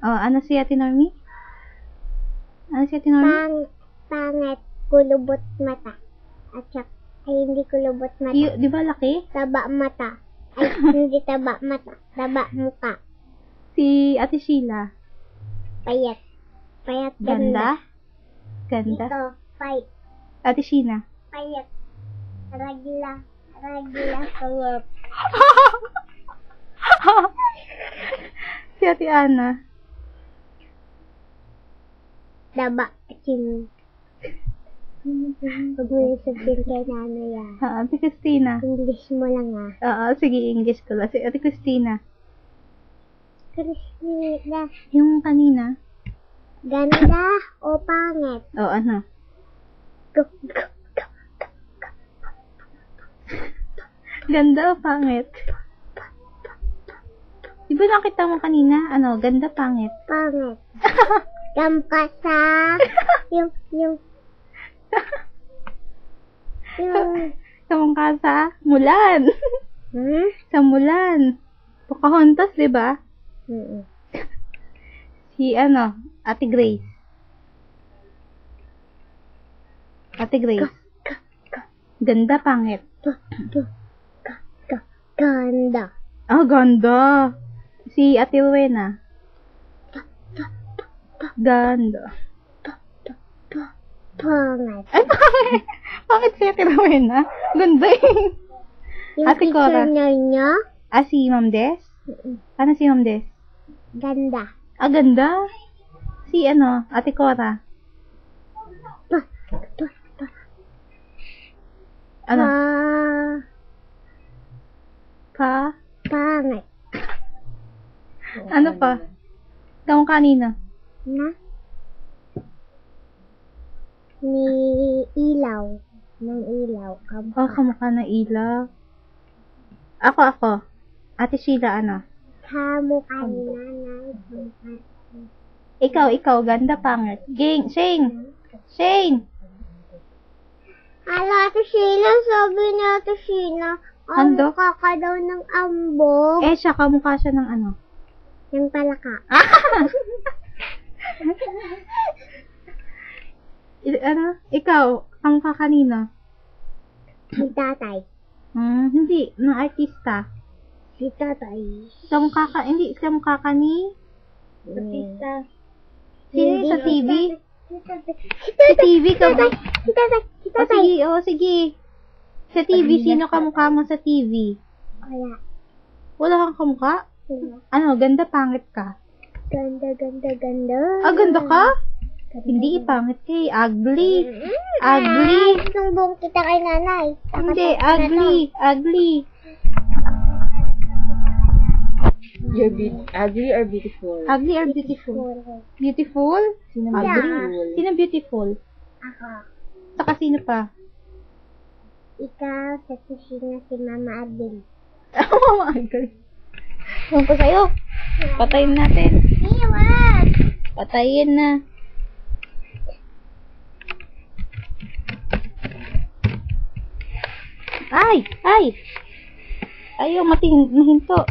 Oh, ano si Ate Normie? Ano si Ate Normie? Pangit, kulubot mata. At saka, ay hindi kulubot mata. Di ba laki? Taba mata. Ay, hindi taba mata. Taba muka. Si Ate Sheila. Payat. Payat Ganda? Ganda? Ito, payat. Ate Sheena. Payat. Ragila. Ragila. Payat. Si Ate Ana. Taba. Chin. Pag mo sabihin kay nanay Ate Christina. English mo lang Sige, English ko lang. Si Ate Christina. Christina. Yung kanina. Ganda o pangit? Ano? Go. Ganda o pangit? Di ba nakita mo kanina? Ano? Ganda, pangit? Pangit. Kampasa. Yung Kamangka sa Mulan. Sa Mulan. Pocahontas, di ba? Si Ate Grace. Ate Grace. Ganda, pangit? Ganda. Ganda. Si Ate Rowena. Ganda. Pangit. Ay, pangit. Pangit si Ate Rowena. Ganda eh. Yung Ate Cora. niya? Si Ma'am Des? Ano si Ma'am Des? Ganda. Ganda. Si Ate Cora. Ano? Pangit. Ano pa? Kamang kanina. Ni ilaw. Ng ilaw. Kamukha na ilaw. Ako. Ate Sheila, Kamukha ni nanay. Ikaw, ganda, pangit. Shane! Ate Sheila, sabi ni Ate Sheila, Handok? mukha ka daw ng ambog. Siya, kamukha siya ng Ng palaka. Ikaw, kamukha kanina. Si tatay. Hindi, ng artista. Si tatay. Hindi, kamukha ka ni Artista. Sino sa TV? Si TV ka ba? Si tatay. Sige. Sa TV, sino kamukha mo sa TV? Wala. Wala kang kamukha? Ganda, pangit ka? Ganda. Ganda ka? Hindi, pangit ka eh. Ugly. Sumbong kita kay nanay. Hindi, ugly. You're ugly or beautiful? Ugly or beautiful? Beautiful? Sino Yeah. beautiful? Sino beautiful? Ako. Saka sino pa? Ikaw, sa kusina si Mama Adel. Mama Adel. Ewan ko sa'yo. Patayin natin. Iwan! Patayin na. Ay! Ayaw mahinto.